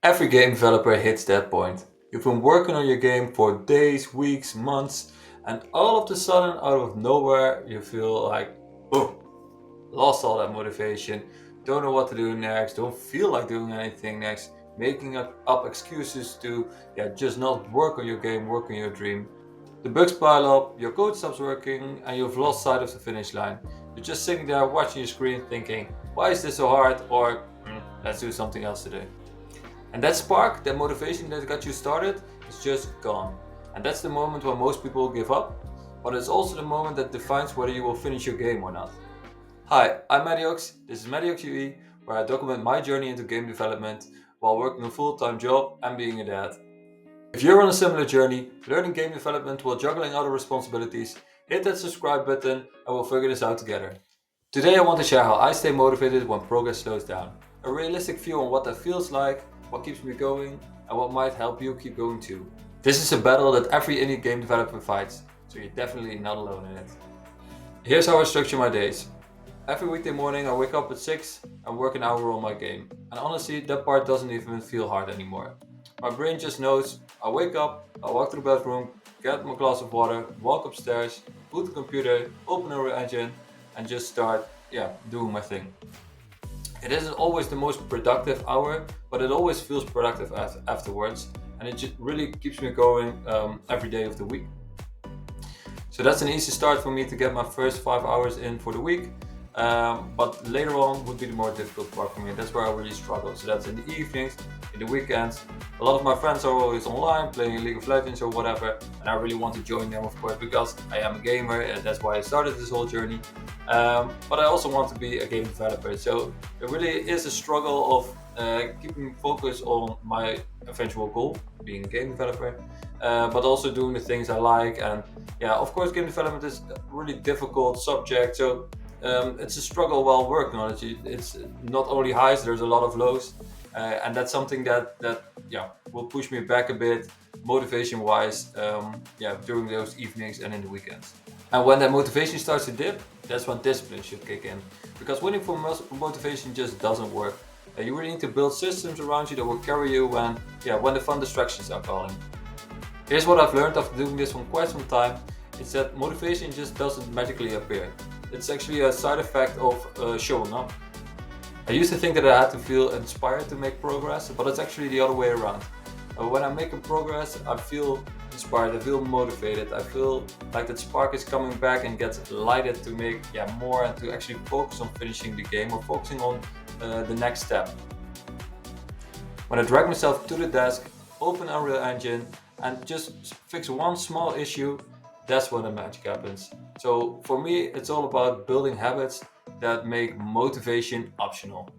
Every game developer hits that point. You've been working on your game for days, weeks, months, and all of a sudden, out of nowhere, you feel like, oh, lost all that motivation, don't know what to do next, don't feel like doing anything next, making up excuses to just not work on your game, work on your dream. The bugs pile up, your code stops working, and you've lost sight of the finish line. You're just sitting there watching your screen thinking, why is this so hard? Or let's do something else today. And that spark, that motivation that got you started, is just gone. And that's the moment when most people give up, but it's also the moment that defines whether you will finish your game or not. Hi, I'm Madiox. This is Madiox UE, where I document my journey into game development while working a full-time job and being a dad. If you're on a similar journey, learning game development while juggling other responsibilities, hit that subscribe button and we'll figure this out together. Today I want to share how I stay motivated when progress slows down. A realistic view on what that feels like, what keeps me going, and what might help you keep going too. This is a battle that every indie game developer fights, so you're definitely not alone in it. Here's how I structure my days. Every weekday morning I wake up at 6 and work an hour on my game. And honestly, that part doesn't even feel hard anymore. My brain just knows I wake up, I walk to the bathroom, get my glass of water, walk upstairs, boot the computer, open a Unreal Engine, and just start doing my thing. It isn't always the most productive hour, but it always feels productive afterwards, and it just really keeps me going every day of the week. So that's an easy start for me to get my first 5 hours in for the week. But later on would be the more difficult part for me. That's where I really struggle. So that's in the evenings, in the weekends. A lot of my friends are always online playing League of Legends or whatever, and I really want to join them, of course, because I am a gamer, and that's why I started this whole journey. But I also want to be a game developer. So it really is a struggle of keeping focus on my eventual goal, being a game developer, but also doing the things I like. And of course, game development is a really difficult subject. So it's a struggle while working on it. It's not only highs, there's a lot of lows, and that's something that will push me back a bit, motivation wise, during those evenings and in the weekends. And when that motivation starts to dip, that's when discipline should kick in, because winning for motivation just doesn't work. You really need to build systems around you that will carry you when the fun distractions are calling. Here's what I've learned after doing this for quite some time. It's that motivation just doesn't magically appear. It's actually a side effect of showing up. I used to think that I had to feel inspired to make progress, but it's actually the other way around. When I'm making progress, I feel inspired, I feel motivated, I feel like that spark is coming back and gets lighted to make more and to actually focus on finishing the game or focusing on the next step. When I drag myself to the desk, open Unreal Engine, and just fix one small issue, that's when the magic happens. So for me, it's all about building habits that make motivation optional.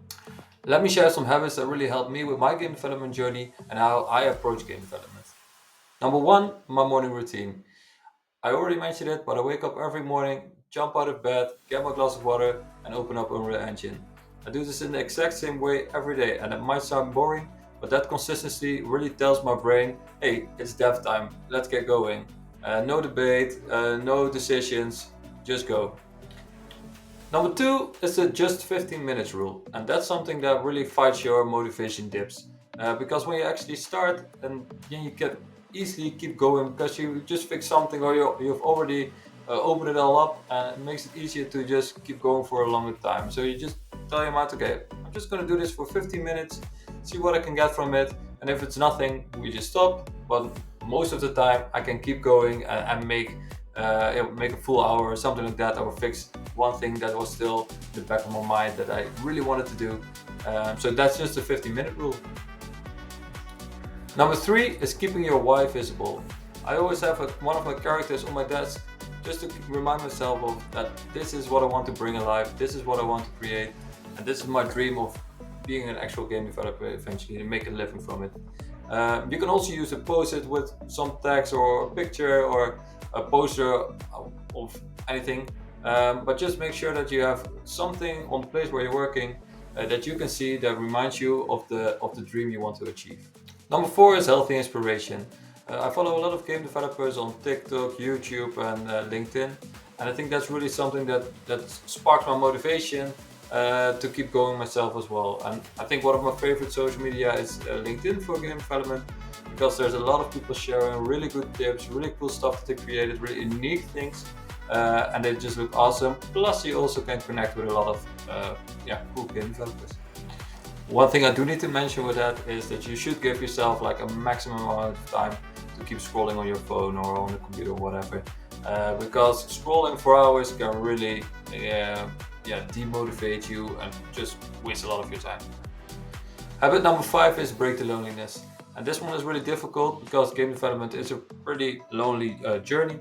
Let me share some habits that really helped me with my game development journey and how I approach game development. Number one, my morning routine. I already mentioned it, but I wake up every morning, jump out of bed, get my glass of water, and open up Unreal Engine. I do this in the exact same way every day, and it might sound boring, but that consistency really tells my brain, hey, it's dev time, let's get going. No debate, no decisions, just go. Number two is the just 15 minutes rule, and that's something that really fights your motivation dips. Because when you actually start, and then you can easily keep going because you just fix something or you've already opened it all up, and it makes it easier to just keep going for a longer time. So you just tell your mind, okay, I'm just going to do this for 15 minutes, see what I can get from it, and if it's nothing, we just stop. But most of the time I can keep going and make a full hour or something like that, or fix one thing that was still in the back of my mind that I really wanted to do. So that's just a 15-minute rule. Number three is keeping your why visible. I always have one of my characters on my desk just to remind myself of that this is what I want to bring alive, this is what I want to create, and this is my dream of being an actual game developer eventually and make a living from it. You can also use a post-it with some text or a picture or a poster of anything, but just make sure that you have something on the place where you're working that you can see that reminds you of the dream you want to achieve. Number four is healthy inspiration. I follow a lot of game developers on TikTok, YouTube, and LinkedIn, and I think that's really something that sparks my motivation to keep going myself as well. And I think one of my favorite social media is LinkedIn for game development, because there's a lot of people sharing really good tips, really cool stuff that they created, really unique things, and they just look awesome. Plus, you also can connect with a lot of cool game developers. One thing I do need to mention with that is that you should give yourself like a maximum amount of time to keep scrolling on your phone or on the computer or whatever, because scrolling for hours can really demotivate you and just waste a lot of your time. Habit number 5 is break the loneliness. And this one is really difficult because game development is a pretty lonely journey.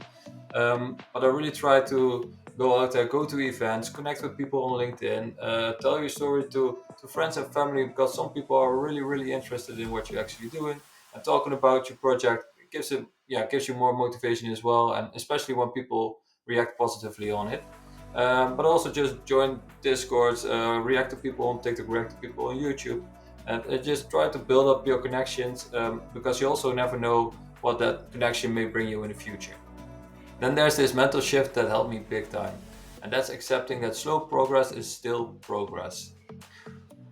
But I really try to go out there, go to events, connect with people on LinkedIn, tell your story to friends and family, because some people are really, really interested in what you're actually doing. And talking about your project gives you more motivation as well, and especially when people react positively on it. But also just join Discords, react to people on TikTok, react to people on YouTube, and just try to build up your connections, because you also never know what that connection may bring you in the future. Then there's this mental shift that helped me big time, and that's accepting that slow progress is still progress.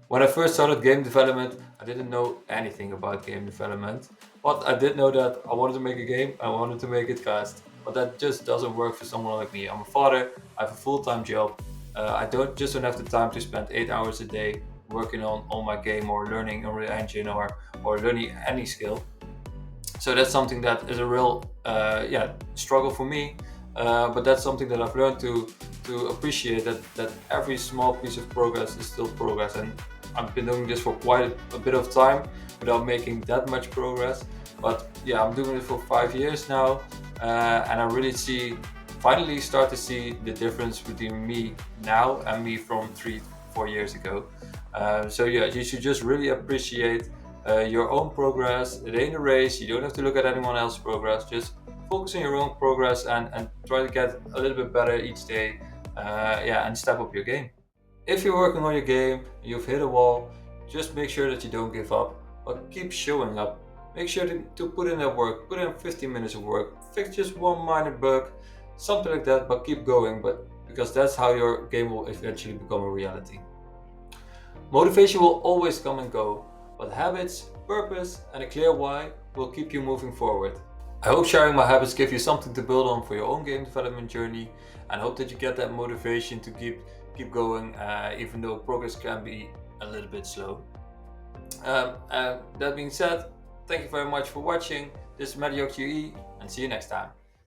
When I first started game development, I didn't know anything about game development, but I did know that I wanted to make a game, I wanted to make it fast. But that just doesn't work for someone like me. I'm a father, I have a full-time job. I don't have the time to spend 8 hours a day working on my game or learning Unreal Engine or learning any skill. So that's something that is a real struggle for me. But that's something that I've learned to appreciate, that every small piece of progress is still progress. And I've been doing this for quite a bit of time without making that much progress. But yeah, I'm doing it for 5 years now, and I really finally start to see the difference between me now and me from 3-4 years ago. So yeah, you should just really appreciate your own progress. It ain't a race. You don't have to look at anyone else's progress. Just focus on your own progress and try to get a little bit better each day. And step up your game. If you're working on your game and you've hit a wall, just make sure that you don't give up, but keep showing up. Make sure to put in that work, put in 15 minutes of work, fix just one minor bug, something like that, but keep going, because that's how your game will eventually become a reality. Motivation will always come and go, but habits, purpose, and a clear why will keep you moving forward. I hope sharing my habits give you something to build on for your own game development journey, and hope that you get that motivation to keep going, even though progress can be a little bit slow. That being said, thank you very much for watching. This is Mediocre UE, and see you next time.